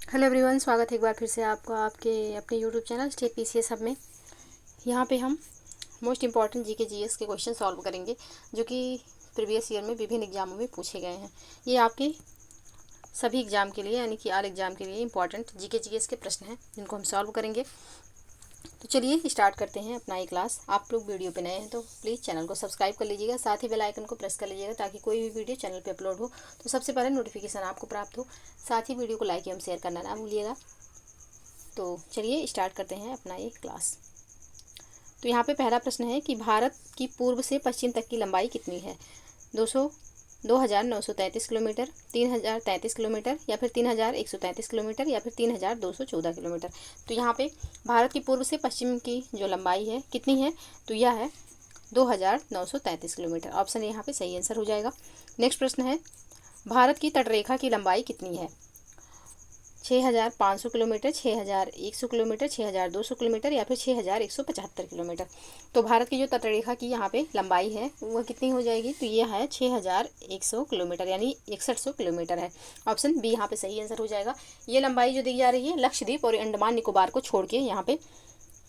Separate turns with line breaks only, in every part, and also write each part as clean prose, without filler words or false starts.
Hello everyone, स्वागत है एक बार फिर से आपका आपके अपने YouTube channel state PCS hub में। यहाँ पे हम मोस्ट इंपॉर्टेंट जीके जीएस के क्वेश्चन सॉल्व करेंगे जो कि प्रीवियस ईयर में विभिन्न एग्जामों में पूछे गए हैं। ये आपके सभी एग्जाम के लिए यानी कि आल एग्जाम के लिए इंपॉर्टेंट जीके जीएस के प्रश्न हैं जिनको हम सॉल्व करेंगे। तो चलिए स्टार्ट करते हैं अपना ये क्लास। आप लोग वीडियो पे नए हैं तो प्लीज़ चैनल को सब्सक्राइब कर लीजिएगा, साथ ही बेल आइकन को प्रेस कर लीजिएगा ताकि कोई भी वीडियो चैनल पे अपलोड हो तो सबसे पहले नोटिफिकेशन आपको प्राप्त हो। साथ ही वीडियो को लाइक एवं शेयर करना ना भूलिएगा। तो चलिए स्टार्ट करते हैं अपना ये क्लास। तो यहाँ पे पहला प्रश्न है कि भारत की पूर्व से पश्चिम तक की लंबाई कितनी है? 2,933 किलोमीटर, 3,033 किलोमीटर या फिर 3,133 किलोमीटर या फिर 3,214 किलोमीटर। तो यहाँ पे भारत की पूर्व से पश्चिम की जो लंबाई है कितनी है? तो यह है 2,933 किलोमीटर। ऑप्शन यहाँ पे सही आंसर हो जाएगा। नेक्स्ट प्रश्न है, भारत की तटरेखा की लंबाई कितनी है? 6,500 किलोमीटर, 6,100 किलोमीटर, 6,200 किलोमीटर या फिर 6,175 किलोमीटर। तो भारत की जो तटरेखा की यहाँ पे लंबाई है वह कितनी हो जाएगी? तो ये है 6,100 किलोमीटर यानी 6100 किलोमीटर है। ऑप्शन बी यहाँ पे सही आंसर हो जाएगा। ये लंबाई जो दी जा रही है लक्षद्वीप और अंडमान निकोबार को छोड़ के यहाँ पे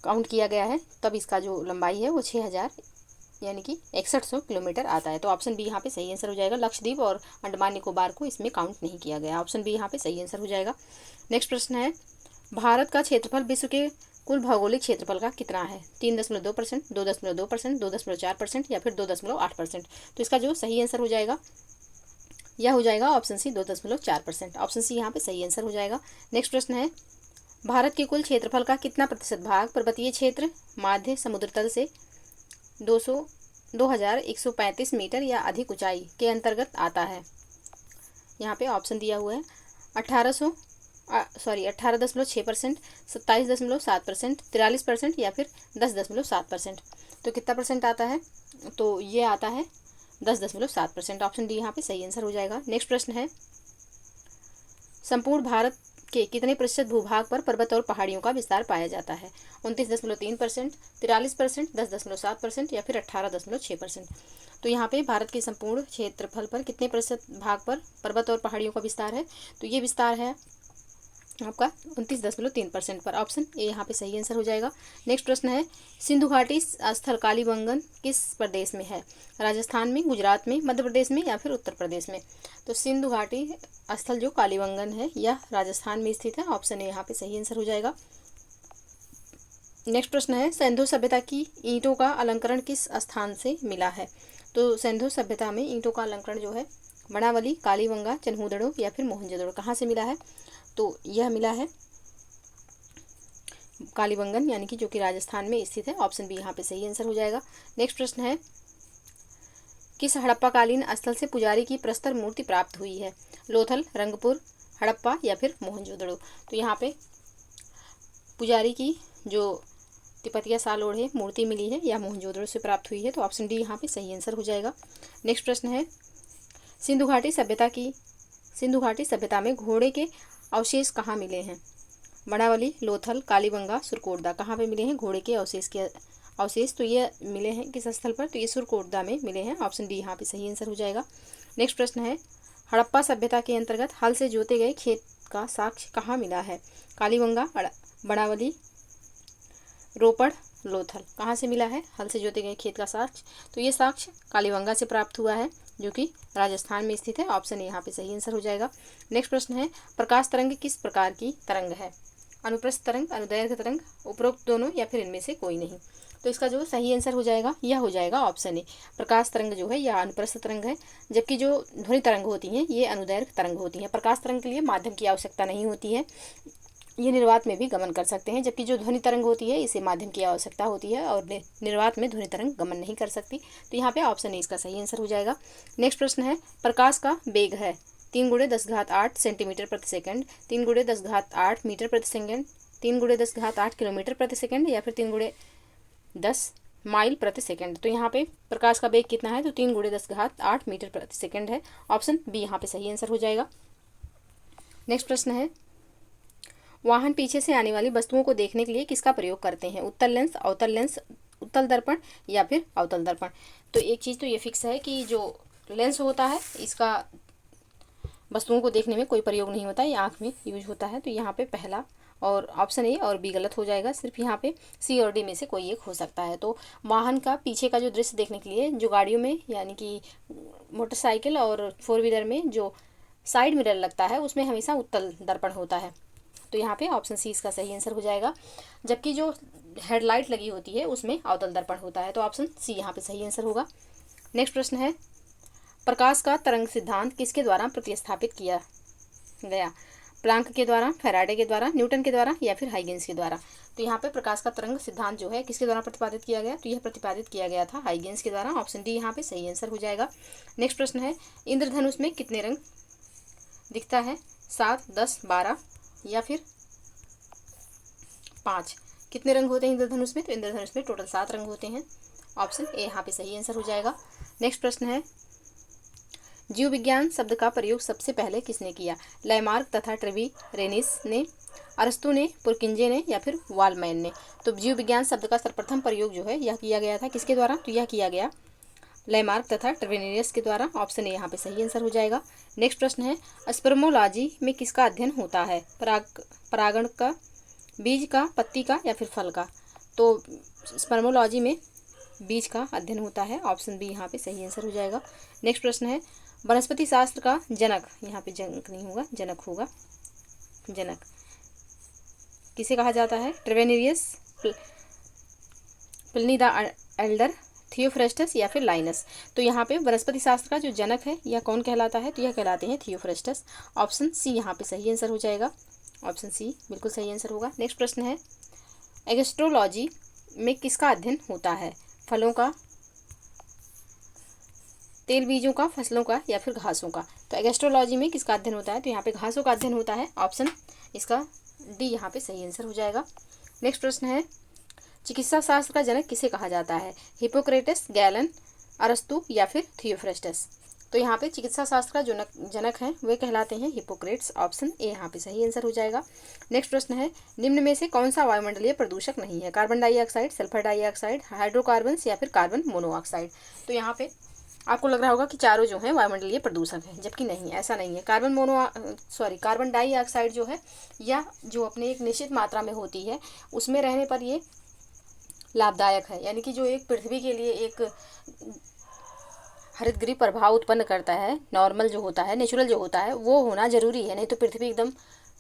काउंट किया गया है, तब इसका जो लंबाई है वो 6,000 यानी कि 6100 किलोमीटर आता है। तो ऑप्शन बी यहाँ पे सही आंसर हो जाएगा। लक्षद्वीप और अंडमान निकोबार को इसमें काउंट नहीं किया गया। ऑप्शन बी यहाँ पे सही आंसर हो जाएगा। नेक्स्ट प्रश्न है, भारत का क्षेत्रफल विश्व के कुल भौगोलिक क्षेत्रफल का कितना है? 3.2%, 2.2%, 2.4% या फिर 2.8%। तो इसका जो सही आंसर हो जाएगा यह हो जाएगा ऑप्शन सी 2.4%। ऑप्शन सी यहाँ पे सही आंसर हो जाएगा। नेक्स्ट प्रश्न है, भारत के कुल क्षेत्रफल का कितना प्रतिशत भाग पर्वतीय क्षेत्र माध्य समुद्र तल से 2,135 मीटर या अधिक ऊंचाई के अंतर्गत आता है? यहाँ पे ऑप्शन दिया हुआ है 18.6%, 27.7%, 43% या फिर 10.7%। तो कितना परसेंट आता है? तो ये आता है 10.7%। ऑप्शन डी यहाँ पे सही आंसर हो जाएगा। नेक्स्ट प्रश्न है, संपूर्ण भारत के कितने प्रतिशत भूभाग पर पर्वत और पहाड़ियों का विस्तार पाया जाता है? 29.3%, 43%, 10.7% या फिर 18.6%। तो यहाँ पे भारत के संपूर्ण क्षेत्रफल पर कितने प्रतिशत भाग पर पर्वत और पहाड़ियों का विस्तार है? तो ये विस्तार है आपका 29.3% पर। ऑप्शन ए यहाँ पे सही आंसर हो जाएगा। नेक्स्ट प्रश्न है, सिंधु घाटी स्थल कालीबंगन किस प्रदेश में है? राजस्थान में, गुजरात में, मध्य प्रदेश में या फिर उत्तर प्रदेश में? तो सिंधु घाटी स्थल जो कालीबंगन है यह राजस्थान में स्थित है। ऑप्शन ए यहाँ पे सही आंसर हो जाएगा। नेक्स्ट प्रश्न है, सिंधु सभ्यता की ईंटों का अलंकरण किस स्थान से मिला है? तो सिंधु सभ्यता में ईंटों का अलंकरण जो है मनावली, कालीबंगा, चन्हूदड़ो या फिर मोहनजोदड़ो कहाँ से मिला है? तो यह मिला है कालीबंगन यानी कि जो कि राजस्थान में स्थित है। ऑप्शन बी यहाँ पे सही आंसर हो जाएगा। नेक्स्ट प्रश्न है, किस हड़प्पाकालीन स्थल से पुजारी की प्रस्तर मूर्ति प्राप्त हुई है? लोथल, रंगपुर, हड़प्पा या फिर मोहनजोदड़ो? तो यहाँ पे पुजारी की जो तिपतिया साल ओढ़े मूर्ति मिली है यह मोहनजोदड़ो से प्राप्त हुई है। तो ऑप्शन डी यहाँ पे सही आंसर हो जाएगा। नेक्स्ट प्रश्न है, सिंधु घाटी सभ्यता में घोड़े के अवशेष कहाँ मिले हैं? मनावली, लोथल, कालीबंगा, सुरकोटदा कहाँ पे मिले हैं घोड़े के अवशेष? तो ये मिले हैं किस स्थल पर? तो ये सुरकोटदा में मिले हैं। ऑप्शन डी यहाँ पे सही आंसर हो जाएगा। नेक्स्ट प्रश्न है, हड़प्पा सभ्यता के अंतर्गत हल से जोते गए खेत का साक्ष्य कहाँ मिला है? कालीबंगा, मनावली, रोपड़, लोथल कहाँ से मिला है हल से जोते गए खेत का साक्ष्य? तो ये साक्ष्य कालीबंगा से प्राप्त हुआ है जो कि राजस्थान में स्थित है। ऑप्शन यहाँ पे सही आंसर हो जाएगा। नेक्स्ट प्रश्न है, प्रकाश तरंग किस प्रकार की तरंग है? अनुप्रस्थ तरंग, अनुदैर्घ्य तरंग, उपरोक्त दोनों या फिर इनमें से कोई नहीं? तो इसका जो सही आंसर हो जाएगा यह हो जाएगा ऑप्शन ए। प्रकाश तरंग जो है यह अनुप्रस्थ तरंग है, जबकि जो ध्वनि तरंग होती हैं ये अनुदैर्घ्य तरंग होती हैं। प्रकाश तरंग के लिए माध्यम की आवश्यकता नहीं होती है, ये निर्वात में भी गमन कर सकते हैं, जबकि जो ध्वनि तरंग होती है इसे माध्यम की आवश्यकता होती है और निर्वात में ध्वनि तरंग गमन नहीं कर सकती। तो यहाँ पे ऑप्शन ए इसका सही आंसर हो जाएगा। नेक्स्ट प्रश्न है, प्रकाश का वेग है 3 × 10⁸ सेंटीमीटर प्रति सेकंड, 3 × 10⁸ मीटर प्रति सेकंड, 3 × 10⁸ किलोमीटर प्रति सेकंड या फिर 3 × 10 माइल प्रति सेकंड? तो यहाँ पे प्रकाश का वेग कितना है? तो 3 × 10⁸ मीटर प्रति सेकंड है। ऑप्शन बी यहाँ पे सही आंसर हो जाएगा। नेक्स्ट प्रश्न है, वाहन पीछे से आने वाली वस्तुओं को देखने के लिए किसका प्रयोग करते हैं? उत्तल लेंस, अवतल लेंस, उत्तल दर्पण या फिर अवतल दर्पण? तो एक चीज़ तो ये फिक्स है कि जो लेंस होता है इसका वस्तुओं को देखने में कोई प्रयोग नहीं होता, ये आँख में यूज होता है। तो यहाँ पे पहला और ऑप्शन ए और बी गलत हो जाएगा, सिर्फ यहाँ पे सी और डी में से कोई एक हो सकता है। तो वाहन का पीछे का जो दृश्य देखने के लिए जो गाड़ियों में यानी कि मोटरसाइकिल और 4 व्हीलर में जो साइड मिरर लगता है उसमें हमेशा उत्तल दर्पण होता है। तो यहाँ पे ऑप्शन सी इसका सही आंसर हो जाएगा। जबकि जो हेडलाइट लगी होती है उसमें अवतल दर्पण होता है। तो ऑप्शन सी यहाँ पे सही आंसर होगा। नेक्स्ट प्रश्न है, प्रकाश का तरंग सिद्धांत किसके द्वारा प्रतिस्थापित किया गया? प्लांक के द्वारा, फैराडे के द्वारा, न्यूटन के द्वारा या फिर हाइगेंस के द्वारा? तो यहाँ पे प्रकाश का तरंग सिद्धांत जो है किसके द्वारा प्रतिपादित किया गया? तो यह प्रतिपादित किया गया था हाइगेंस के द्वारा। ऑप्शन डी यहाँ पे सही आंसर हो जाएगा। नेक्स्ट प्रश्न है, इंद्रधनुष में कितने रंग दिखता है? 7, 10, 12 या फिर 5? कितने रंग होते हैं इंद्रधनुष में? तो इंद्रधनुष में टोटल 7 रंग होते हैं। ऑप्शन ए यहाँ पे सही आंसर हो जाएगा। नेक्स्ट प्रश्न है, जीव विज्ञान शब्द का प्रयोग सबसे पहले किसने किया? लैमार्क तथा ट्रेविरेनिस ने, अरस्तु ने, पुरकिंजे ने या फिर वालमैन ने? तो जीव विज्ञान शब्द का सर्वप्रथम प्रयोग जो है यह किया गया था किसके द्वारा? तो यह किया गया लैमार्क तथा ट्रेविरेनिस के द्वारा। ऑप्शन ए यहाँ पे सही आंसर हो जाएगा। नेक्स्ट प्रश्न है, स्पर्मोलॉजी में किसका अध्ययन होता है? परागण का, बीज का, पत्ती का या फिर फल का? तो स्पर्मोलॉजी में बीज का अध्ययन होता है। ऑप्शन बी यहाँ पे सही आंसर हो जाएगा। नेक्स्ट प्रश्न है, वनस्पति शास्त्र का जनक, यहाँ पे जनक नहीं होगा, जनक होगा, जनक किसे कहा जाता है? ट्रेवेनियस, प्लिनी द एल्डर, थियोफ्रेस्टस या फिर लाइनस? तो यहाँ पे वनस्पति शास्त्र का जो जनक है यह कौन कहलाता है? तो यह कहलाते हैं थियोफ्रेस्टस। ऑप्शन सी यहाँ पे सही आंसर हो जाएगा। ऑप्शन सी बिल्कुल सही आंसर होगा। नेक्स्ट प्रश्न है, एगस्ट्रोलॉजी में किसका अध्ययन होता है? फलों का, तेल बीजों का, फसलों का या फिर घासों का? तो एगस्ट्रोलॉजी में किसका अध्ययन होता है? तो यहाँ पे घासों का अध्ययन होता है। ऑप्शन इसका डी यहाँ पे सही आंसर हो जाएगा। नेक्स्ट प्रश्न है, चिकित्सा शास्त्र का जनक किसे कहा जाता है? हिपोक्रेटस, गैलन, अरस्तु या फिर थियोफ्रेस्टस? तो यहाँ पे चिकित्सा शास्त्र का जो जनक हैं वे कहलाते हैं हिपोक्रेट्स। ऑप्शन ए यहाँ पे सही आंसर हो जाएगा। नेक्स्ट प्रश्न है, निम्न में से कौन सा वायुमंडलीय प्रदूषक नहीं है? Carbon dioxide, sulphur dioxide, hydrocarbons या फिर कार्बन मोनोऑक्साइड? तो यहाँ पे आपको लग रहा होगा कि चारों जो हैं वायुमंडलीय प्रदूषक हैं, जबकि नहीं, ऐसा नहीं है। कार्बन डाइऑक्साइड जो है या जो अपने एक निश्चित मात्रा में होती है उसमें रहने पर ये लाभदायक है, यानी कि जो एक पृथ्वी के लिए एक हरितगृह प्रभाव उत्पन्न करता है, नॉर्मल जो होता है, नेचुरल जो होता है वो होना ज़रूरी है, नहीं तो पृथ्वी एकदम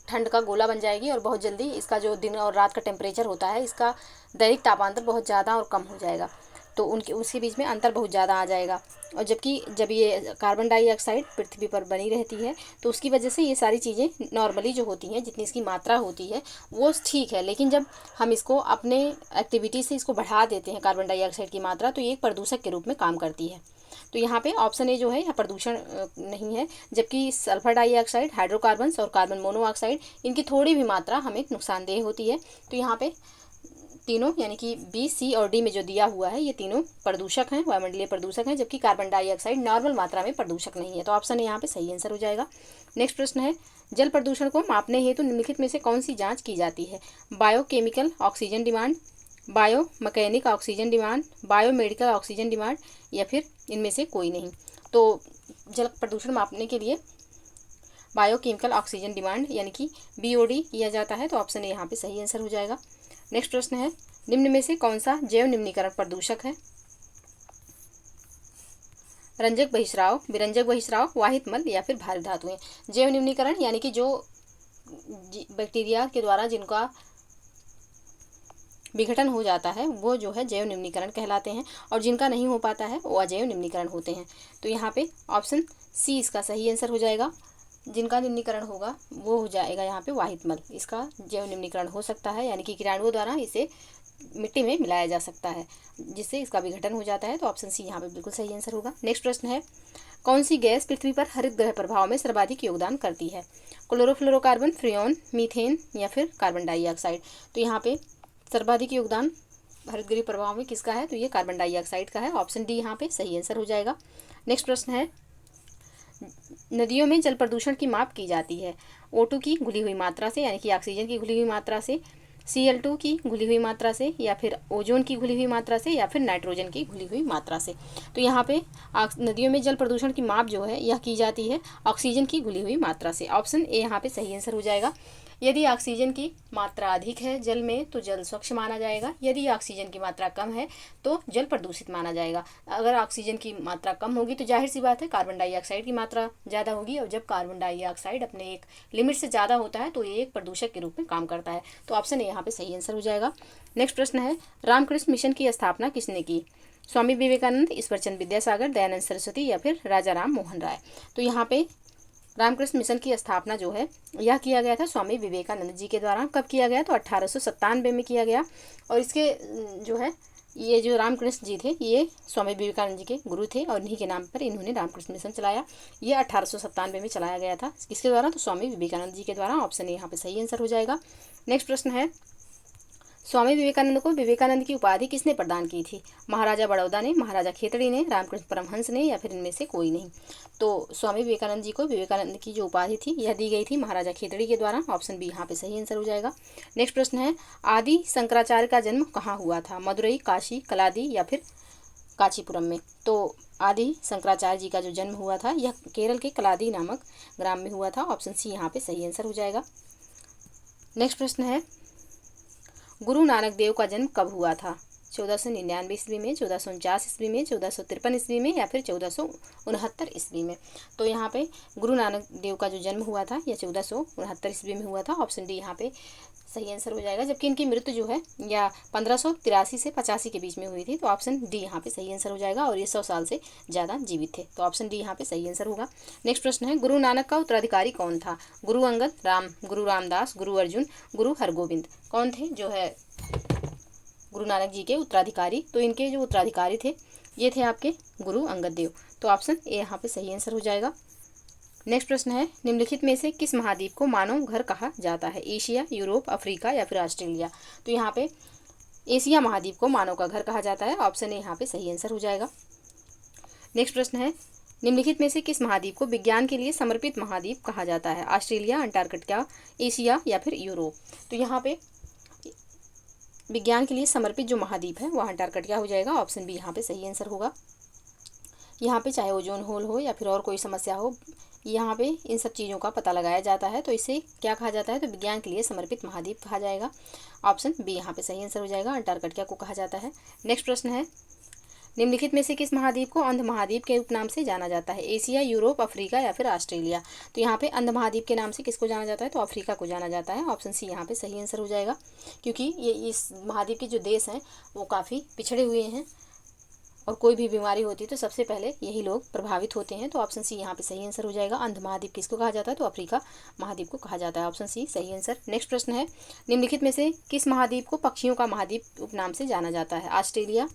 ठंड का गोला बन जाएगी और बहुत जल्दी इसका जो दिन और रात का टेम्परेचर होता है, इसका दैनिक तापांतर बहुत ज़्यादा और कम हो जाएगा, तो उसके बीच में अंतर बहुत ज़्यादा आ जाएगा। और जबकि जब ये कार्बन डाइऑक्साइड पृथ्वी पर बनी रहती है तो उसकी वजह से ये सारी चीज़ें नॉर्मली जो होती हैं, जितनी इसकी मात्रा होती है वो ठीक है, लेकिन जब हम इसको अपने एक्टिविटी से इसको बढ़ा देते हैं कार्बन डाइऑक्साइड की मात्रा, तो ये एक प्रदूषक के रूप में काम करती है। तो यहाँ पे ऑप्शन ए जो है यह प्रदूषण नहीं है, जबकि सल्फर डाइऑक्साइड, हाइड्रोकार्बन्स और कार्बन मोनोऑक्साइड इनकी थोड़ी भी मात्रा हमें नुकसानदेह होती है। तो यहाँ पे तीनों यानी कि बी, सी और डी में जो दिया हुआ है ये तीनों प्रदूषक हैं, वायुमंडलीय प्रदूषक हैं, जबकि कार्बन डाइऑक्साइड नॉर्मल मात्रा में प्रदूषक नहीं है। तो ऑप्शन यहाँ पे सही आंसर हो जाएगा। नेक्स्ट प्रश्न है, जल प्रदूषण को मापने हेतु निम्नलिखित में से कौन सी जांच की जाती है? Biochemical oxygen demand, biomechanic oxygen demand, biomedical oxygen demand या फिर इनमें से कोई नहीं? तो जल प्रदूषण मापने के लिए बायोकेमिकल ऑक्सीजन डिमांड यानी कि BOD किया जाता है। तो ऑप्शन ए यहाँ पे सही आंसर हो जाएगा। नेक्स्ट प्रश्न है, निम्न में से कौन सा जैव निम्नीकरण प्रदूषक है? रंजक बहिस्राव, विरंजक बहिस्राव, वाहित मल या फिर भारी धातुएं? जैव निम्नीकरण यानी कि जो बैक्टीरिया के द्वारा जिनका विघटन हो जाता है वो जो है जैव निम्नीकरण कहलाते हैं, और जिनका नहीं हो पाता है वो अजैव निम्नीकरण होते हैं। तो यहाँ पे ऑप्शन सी इसका सही आंसर हो जाएगा। जिनका निम्नीकरण होगा वो हो जाएगा यहाँ पे वाहित मल, इसका जैव निम्नीकरण हो सकता है, यानी कि कीटाणुओं द्वारा इसे मिट्टी में मिलाया जा सकता है जिससे इसका विघटन हो जाता है। तो ऑप्शन सी यहाँ पे बिल्कुल सही आंसर होगा। नेक्स्ट प्रश्न है, कौन सी गैस पृथ्वी पर हरित ग्रह प्रभाव में सर्वाधिक योगदान करती है? क्लोरोफ्लोरोकार्बन, फ्रियोन, मीथेन या फिर कार्बन डाइऑक्साइड? तो यहाँ पे सर्वाधिक योगदान हरितगृह प्रभाव में किसका है? तो ये कार्बन डाइऑक्साइड का है। ऑप्शन डी यहाँ पे सही आंसर हो जाएगा। नेक्स्ट प्रश्न है, नदियों में जल प्रदूषण की माप की जाती है O2 की घुली हुई मात्रा से, यानी कि ऑक्सीजन की घुली हुई मात्रा से, Cl2 की घुली हुई मात्रा से, या फिर ओजोन की घुली हुई मात्रा से, या फिर नाइट्रोजन की घुली हुई मात्रा से। तो यहाँ पे नदियों में जल प्रदूषण की माप जो है यह की जाती है ऑक्सीजन की घुली हुई मात्रा से। ऑप्शन ए यहाँ पे सही आंसर हो जाएगा। यदि ऑक्सीजन की मात्रा अधिक है जल में तो जल स्वच्छ माना जाएगा, यदि ऑक्सीजन की मात्रा कम है तो जल प्रदूषित माना जाएगा। अगर ऑक्सीजन की मात्रा कम होगी तो जाहिर सी बात है कार्बन डाइऑक्साइड की मात्रा ज़्यादा होगी, और जब कार्बन डाइऑक्साइड अपने एक लिमिट से ज़्यादा होता है तो ये एक प्रदूषक के रूप में काम करता है। तो ऑप्शन ए यहाँ पे सही आंसर हो जाएगा। नेक्स्ट प्रश्न है, रामकृष्ण मिशन की स्थापना किसने की? स्वामी विवेकानंद, ईश्वरचंद विद्यासागर, दयानंद सरस्वती, या फिर राजा राम मोहन राय। तो यहाँ पे रामकृष्ण मिशन की स्थापना जो है यह किया गया था स्वामी विवेकानंद जी के द्वारा। कब किया गया? तो 1897 में किया गया। और इसके जो है ये जो रामकृष्ण जी थे ये स्वामी विवेकानंद जी के गुरु थे, और इन्हीं के नाम पर इन्होंने रामकृष्ण मिशन चलाया। ये 1897 में चलाया गया था। किसके द्वारा? तो स्वामी विवेकानंद जी के द्वारा। ऑप्शन ए यहाँ पे सही आंसर हो जाएगा। नेक्स्ट प्रश्न है, स्वामी विवेकानंद को विवेकानंद की उपाधि किसने प्रदान की थी? महाराजा बड़ौदा ने, महाराजा खेतड़ी ने, रामकृष्ण परमहंस ने, या फिर इनमें से कोई नहीं। तो स्वामी विवेकानंद जी को विवेकानंद की जो उपाधि थी यह दी गई थी महाराजा खेतड़ी के द्वारा। ऑप्शन बी यहाँ पे सही आंसर हो जाएगा। नेक्स्ट प्रश्न है, आदि शंकराचार्य का जन्म कहाँ हुआ था? मदुरई, काशी, कलादी, या फिर कांचीपुरम में। तो आदि शंकराचार्य जी का जो जन्म हुआ था यह केरल के कलादी नामक ग्राम में हुआ था। ऑप्शन सी यहाँ पे सही आंसर हो जाएगा। नेक्स्ट प्रश्न है, गुरु नानक देव का जन्म कब हुआ था? 1499 ईस्वी में, 1449 ईस्वी में, 1453 ईस्वी में, या फिर 1469 ईस्वी में। तो यहाँ पे गुरु नानक देव का जो जन्म हुआ था यह 1469 ईस्वी में हुआ था। ऑप्शन डी यहाँ पे सही आंसर हो जाएगा। जबकि इनकी मृत्यु जो है या 1583 से 85 के बीच में हुई थी। तो ऑप्शन डी यहाँ पे सही आंसर हो जाएगा, और ये 100 साल से ज़्यादा जीवित थे। तो ऑप्शन डी यहाँ पे सही आंसर होगा। नेक्स्ट प्रश्न है, गुरु नानक का उत्तराधिकारी कौन था? गुरु अंगद, गुरु रामदास, गुरु अर्जुन, गुरु हरगोविंद। कौन थे जो है गुरु नानक जी के उत्तराधिकारी? तो इनके जो उत्तराधिकारी थे ये थे आपके गुरु अंगद देव। तो ऑप्शन ए यहाँ पे सही आंसर हो जाएगा। नेक्स्ट प्रश्न है, निम्नलिखित में से किस महाद्वीप को मानव घर कहा जाता है? एशिया, यूरोप, अफ्रीका, या फिर ऑस्ट्रेलिया। तो यहाँ पे एशिया महाद्वीप को मानव का घर कहा जाता है। ऑप्शन ए यहाँ पे सही आंसर हो जाएगा। नेक्स्ट प्रश्न है, निम्नलिखित में से किस महाद्वीप को विज्ञान के लिए समर्पित महाद्वीप कहा जाता है? ऑस्ट्रेलिया, अंटार्कटिका, एशिया, या फिर यूरोप। तो यहाँ पे विज्ञान के लिए समर्पित जो महाद्वीप है वह अंटार्कटिका हो जाएगा। ऑप्शन बी यहाँ पे सही आंसर होगा। यहाँ पे चाहे ओजोन होल हो या फिर और कोई समस्या हो, यहाँ पे इन सब चीज़ों का पता लगाया जाता है। तो इसे क्या कहा जाता है? तो विज्ञान के लिए समर्पित महाद्वीप कहा जाएगा। ऑप्शन बी यहाँ पे सही आंसर हो जाएगा, अंटार्कटिका को कहा जाता है। नेक्स्ट प्रश्न है, निम्नलिखित में से किस महाद्वीप को अंध महाद्वीप के उपनाम से जाना जाता है? एशिया, यूरोप, अफ्रीका, या फिर ऑस्ट्रेलिया। तो यहाँ पे अंध महाद्वीप के नाम से किसको जाना जाता है? तो अफ्रीका को जाना जाता है। ऑप्शन सी यहाँ पे सही आंसर हो जाएगा, क्योंकि ये इस महाद्वीप के जो देश हैं वो काफ़ी पिछड़े हुए हैं, और कोई भी बीमारी होती है तो सबसे पहले यही लोग प्रभावित होते हैं। तो ऑप्शन सी यहाँ पे सही आंसर हो जाएगा। अंध महाद्वीप किसको कहा जाता है? तो अफ्रीका महाद्वीप को कहा जाता है। ऑप्शन सी सही आंसर। नेक्स्ट प्रश्न है, निम्नलिखित में से किस महाद्वीप को पक्षियों का महाद्वीप उपनाम से जाना जाता है? ऑस्ट्रेलिया,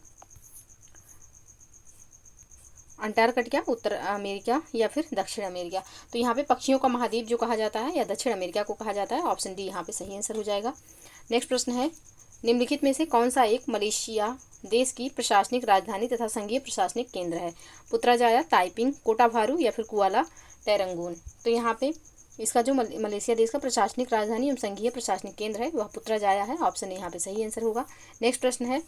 अंटार्कटिका, उत्तर अमेरिका, या फिर दक्षिण अमेरिका। तो यहाँ पे पक्षियों का महाद्वीप जो कहा जाता है या दक्षिण अमेरिका को कहा जाता है। ऑप्शन डी यहाँ पे सही आंसर हो जाएगा। नेक्स्ट प्रश्न है, निम्नलिखित में से कौन सा एक मलेशिया देश की प्रशासनिक राजधानी तथा संघीय प्रशासनिक केंद्र है? पुत्राजाया, ताइपिंग, कोटाभारू, या फिर कुआला टेरंगून। तो यहाँ पे इसका जो मलेशिया देश का प्रशासनिक राजधानी एवं संघीय प्रशासनिक केंद्र है वह पुत्राजाया है। ऑप्शन यहाँ पे सही आंसर होगा। नेक्स्ट प्रश्न है,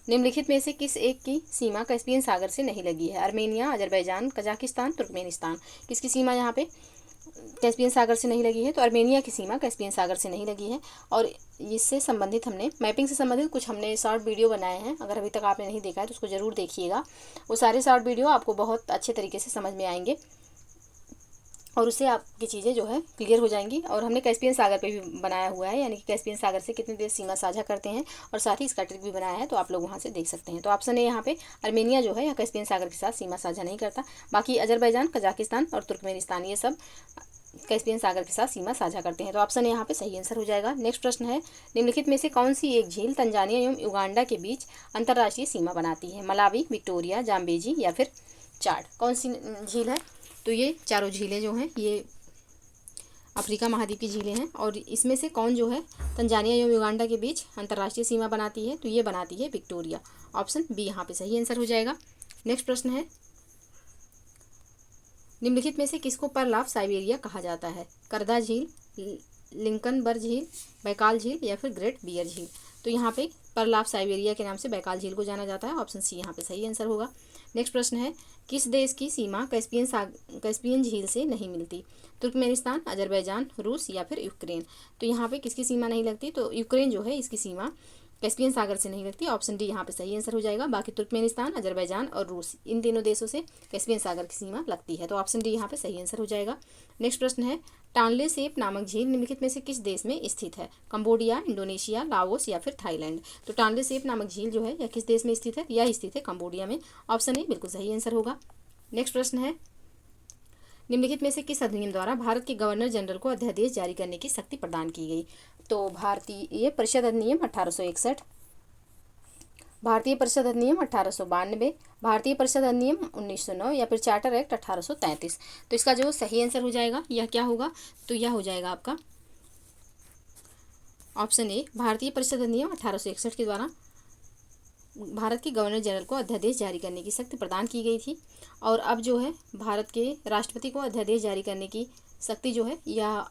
निम्नलिखित में से किस एक की सीमा कैस्पियन सागर से नहीं लगी है? Armenia, Azerbaijan, Kazakhstan, Turkmenistan. किसकी सीमा यहाँ पे कैस्पियन सागर से नहीं लगी है? तो आर्मेनिया की सीमा कैस्पियन सागर से नहीं लगी है। और इससे संबंधित हमने मैपिंग से संबंधित कुछ हमने शॉर्ट वीडियो बनाए हैं। अगर अभी तक आपने नहीं देखा है तो उसको ज़रूर देखिएगा। वो सारे शॉर्ट वीडियो आपको बहुत अच्छे तरीके से समझ में आएंगे, और उससे आपकी चीज़ें जो है क्लियर हो जाएंगी। और हमने कैस्पियन सागर पे भी बनाया हुआ है, यानी कि कैस्पियन सागर से कितने देश सीमा साझा करते हैं, और साथ ही इसका ट्रिक भी बनाया है, तो आप लोग वहाँ से देख सकते हैं। तो ऑप्शन है यहाँ पे आर्मेनिया जो है या कैस्पियन सागर के साथ सीमा साझा नहीं करता। बाकी अजरबैजान, कजाकिस्तान और तुर्कमेनिस्तान ये सब कैस्पियन सागर के साथ सीमा साझा करते हैं। तो ऑप्शन यहाँ पे सही आंसर हो जाएगा। नेक्स्ट प्रश्न है, निम्नलिखित में से कौन सी एक झील तंजानिया एवं युगांडा के बीच अंतर्राष्ट्रीय सीमा बनाती है? मलावी, विक्टोरिया, जाम्बेजी, या फिर चाड। कौन सी झील है? तो ये चारों झीलें जो हैं ये अफ्रीका महाद्वीप की झीलें हैं, और इसमें से कौन जो है तंजानिया एवं युगांडा के बीच अंतर्राष्ट्रीय सीमा बनाती है? तो ये बनाती है विक्टोरिया। ऑप्शन बी यहाँ पे सही आंसर हो जाएगा। नेक्स्ट प्रश्न है, निम्नलिखित में से किसको पर्ल ऑफ साइबेरिया कहा जाता है? करदा झील, लिंकनबर्ग झील, बैकाल झील या फिर ग्रेट बियर झील। तो यहाँ पे पर्ल ऑफ साइबेरिया के नाम से बैकाल झील को जाना जाता है। ऑप्शन सी यहाँ पे सही आंसर होगा। नेक्स्ट प्रश्न है, किस देश की सीमा कैस्पियन झील से नहीं मिलती? तुर्कमेनिस्तान, अजरबैजान, रूस या फिर यूक्रेन। तो यहाँ पे किसकी सीमा नहीं लगती? तो यूक्रेन जो है इसकी सीमा कैस्पियन सागर से नहीं लगती। ऑप्शन डी यहाँ पे सही आंसर हो जाएगा। बाकी तुर्कमेनिस्तान, अजरबैजान और रूस, इन तीनों देशों से कैस्पियन सागर की सीमा लगती है। तो ऑप्शन डी यहाँ पे सही आंसर हो जाएगा। नेक्स्ट प्रश्न है, टानले सेप नामक झील निम्नलिखित में से किस देश में स्थित है? कंबोडिया, इंडोनेशिया, लाओस या फिर थाईलैंड। तो टानले सेप नामक झील जो है यह किस देश में स्थित है? यह स्थित है कंबोडिया में। ऑप्शन ए बिल्कुल सही आंसर होगा। नेक्स्ट प्रश्न है, निम्नलिखित में से किस अधिनियम द्वारा भारत के गवर्नर जनरल को अध्यादेश जारी करने की शक्ति प्रदान की गई? तो भारतीय परिषद अधिनियम 1861, भारतीय परिषद अधिनियम 1892, भारतीय परिषद अधिनियम 1909 या फिर चार्टर एक्ट 1833। तो इसका जो सही आंसर हो जाएगा यह क्या होगा? तो यह हो जाएगा आपका ऑप्शन ए, भारतीय परिषद अधिनियम 1861 के द्वारा भारत के गवर्नर जनरल को अध्यादेश जारी करने की शक्ति प्रदान की गई थी। और अब जो है भारत के राष्ट्रपति को अध्यादेश जारी करने की शक्ति जो है यह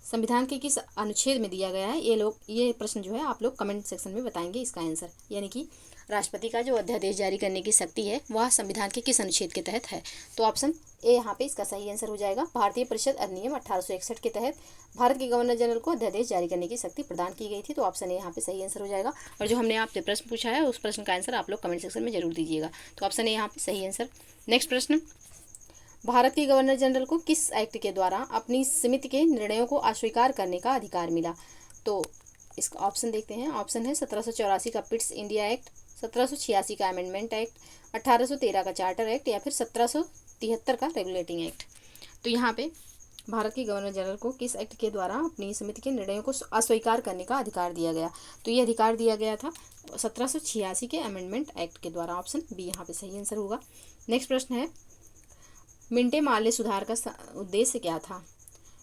संविधान के किस अनुच्छेद में दिया गया है? ये प्रश्न जो है आप लोग कमेंट सेक्शन में बताएंगे इसका आंसर। यानी कि राष्ट्रपति का जो अध्यादेश जारी करने की शक्ति है वह संविधान के किस अनुच्छेद के तहत है? तो ऑप्शन ए यहाँ पे इसका सही आंसर हो जाएगा। भारतीय परिषद अधिनियम 1861 के तहत भारत के गवर्नर जनरल को अध्यादेश जारी करने की शक्ति प्रदान की गई थी। तो ऑप्शन ए यहाँ पे सही आंसर हो जाएगा। और जो हमने आपसे प्रश्न पूछा है उस प्रश्न का आंसर आप लोग कमेंट सेक्शन में जरूर दीजिएगा। तो ऑप्शन ए यहाँ पे सही आंसर। नेक्स्ट प्रश्न, भारत के गवर्नर जनरल को किस एक्ट के द्वारा अपनी समिति के निर्णयों को अस्वीकार करने का अधिकार मिला? तो इसका ऑप्शन देखते हैं। ऑप्शन है 1784 का पिट्स इंडिया एक्ट, 1786 का अमेंडमेंट एक्ट, 1813 का चार्टर एक्ट या फिर 1773 का रेगुलेटिंग एक्ट। तो यहाँ पे भारत के गवर्नर जनरल को किस एक्ट के द्वारा अपनी समिति के निर्णयों को अस्वीकार करने का अधिकार दिया गया? तो ये अधिकार दिया गया था 1786 के अमेंडमेंट एक्ट के द्वारा। ऑप्शन बी यहाँ पे सही आंसर होगा। नेक्स्ट प्रश्न है, मिंटे माले सुधार का उद्देश्य क्या था?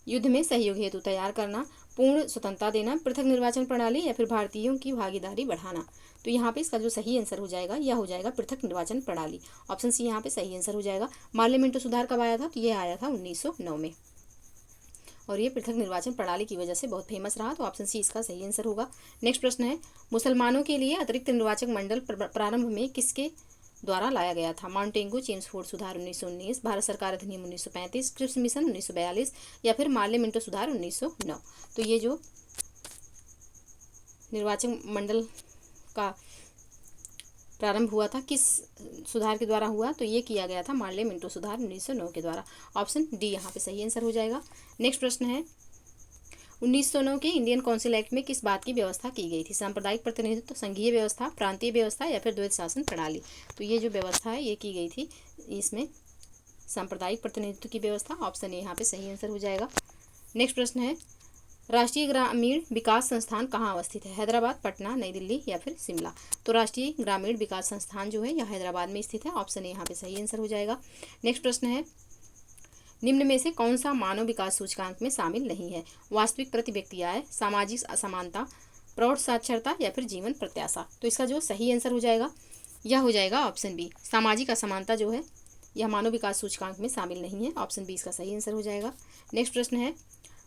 युद्ध में सहयोग हेतु तैयार करना, पूर्ण स्वतंत्रता देना, पृथक निर्वाचन प्रणाली या फिर भारतीयों की भागीदारी बढ़ाना। तो यहाँ पे इसका जो सही आंसर हो जाएगा यह हो जाएगा पृथक निर्वाचन प्रणाली। ऑप्शन सी यहाँ पे सही आंसर हो जाएगा। माले मिंटो सुधार कब आया था? तो यह आया था 1909 में और ये पृथक निर्वाचन प्रणाली की वजह से बहुत फेमस रहा। तो ऑप्शन सी इसका सही आंसर होगा। नेक्स्ट प्रश्न है, मुसलमानों के लिए अतिरिक्त निर्वाचक मंडल प्रारंभ में किसके द्वारा लाया गया था? माउंटेंगो चेम्सफोर्ड सुधार 1919, भारत सरकार अधिनियम 1935, क्रिप्स मिशन 1942 या फिर माले मिंटो सुधार 1909। तो ये जो निर्वाचन मंडल का प्रारंभ हुआ था किस सुधार के द्वारा हुआ? तो ये किया गया था माले मिंटो सुधार 1909 के द्वारा। ऑप्शन डी यहाँ पे सही आंसर हो जाएगा। नेक्स्ट प्रश्न है, 1909 के इंडियन काउंसिल एक्ट में किस बात की व्यवस्था की गई थी? सांप्रदायिक प्रतिनिधित्व, संघीय व्यवस्था, प्रांतीय व्यवस्था या फिर द्वैत शासन प्रणाली। तो ये जो व्यवस्था है ये की गई थी इसमें सांप्रदायिक प्रतिनिधित्व की व्यवस्था। ऑप्शन ए यहाँ पे सही आंसर हो जाएगा। नेक्स्ट प्रश्न है, राष्ट्रीय ग्रामीण विकास संस्थान कहाँ अवस्थित है? हैदराबाद, पटना, नई दिल्ली या फिर शिमला। तो राष्ट्रीय ग्रामीण विकास संस्थान जो है यह हैदराबाद में स्थित है। ऑप्शन ए यहाँ पे सही आंसर हो जाएगा। नेक्स्ट प्रश्न है, निम्न में से कौन सा मानव विकास सूचकांक में शामिल नहीं है? वास्तविक प्रति व्यक्ति आय, सामाजिक असमानता, प्रौढ़ साक्षरता या फिर जीवन प्रत्याशा। तो इसका जो सही आंसर हो जाएगा यह हो जाएगा ऑप्शन बी, सामाजिक असमानता जो है यह मानव विकास सूचकांक में शामिल नहीं है। ऑप्शन बी इसका सही आंसर हो जाएगा। नेक्स्ट प्रश्न है,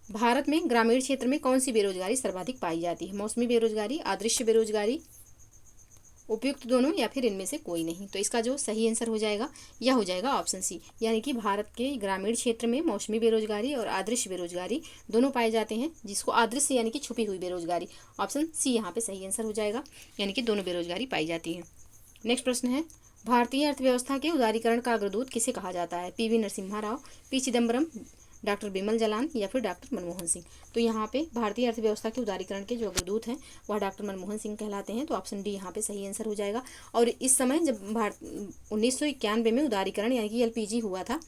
भारत में ग्रामीण क्षेत्र में कौन सी बेरोजगारी सर्वाधिक पाई जाती है? मौसमी बेरोजगारी, अदृश्य बेरोजगारी, उपयुक्त दोनों या फिर इनमें से कोई नहीं। तो इसका जो सही आंसर हो जाएगा यह हो जाएगा ऑप्शन सी, यानी कि भारत के ग्रामीण क्षेत्र में मौसमी बेरोजगारी और अदृश्य बेरोजगारी दोनों पाए जाते हैं, जिसको अदृश्य यानी कि छुपी हुई बेरोजगारी। ऑप्शन सी यहाँ पे सही आंसर हो जाएगा, यानी कि दोनों बेरोजगारी पाई जाती है। नेक्स्ट प्रश्न है, भारतीय अर्थव्यवस्था के उदारीकरण का अग्रदूत किसे कहा जाता है? P V. Narasimha Rao, P. Chidambaram, doctor Bimal Jalan या फिर डॉक्टर मनमोहन सिंह। तो यहाँ पे भारतीय अर्थव्यवस्था के उदारीकरण के जो अग्रदूत हैं वह डॉक्टर मनमोहन सिंह कहलाते हैं। तो ऑप्शन डी यहाँ पे सही आंसर हो जाएगा। और इस समय जब 1991 में उदारीकरण यानी कि एलपीजी हुआ था,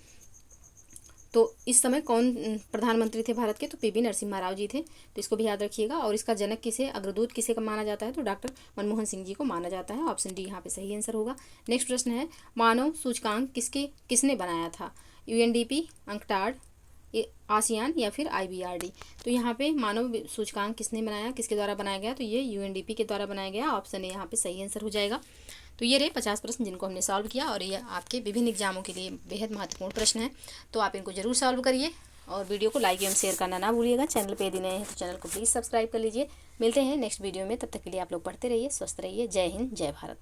तो इस समय कौन प्रधानमंत्री थे भारत के? तो पी.वी. नरसिम्हा राव जी थे। तो इसको भी याद रखिएगा। और इसका जनक किसे, अग्रदूत किसे का माना जाता है? तो डॉक्टर मनमोहन सिंह जी को माना जाता है। ऑप्शन डी यहाँ पे सही आंसर होगा। नेक्स्ट प्रश्न है, मानव सूचकांक किसने बनाया था? यूएनडीपी, अंकटाड, आसियान या फिर आईबीआरडी। तो यहाँ पे मानव सूचकांक किसने बनाया, किसके द्वारा बनाया गया? तो ये यूएनडीपी के द्वारा बनाया गया। ऑप्शन ए यहाँ पे सही आंसर हो जाएगा। तो ये रहे 50 प्रश्न जिनको हमने सॉल्व किया और ये आपके विभिन्न एग्जामों के लिए बेहद महत्वपूर्ण प्रश्न हैं। तो आप इनको जरूर सॉल्व करिए और वीडियो को लाइक एवं शेयर करना ना भूलिएगा। चैनल पे यदि नए हैं तो चैनल को प्लीज़ सब्सक्राइब कर लीजिए। मिलते हैं नेक्स्ट वीडियो में, तब तक के लिए आप लोग पढ़ते रहिए, स्वस्थ रहिए। जय हिंद, जय भारत।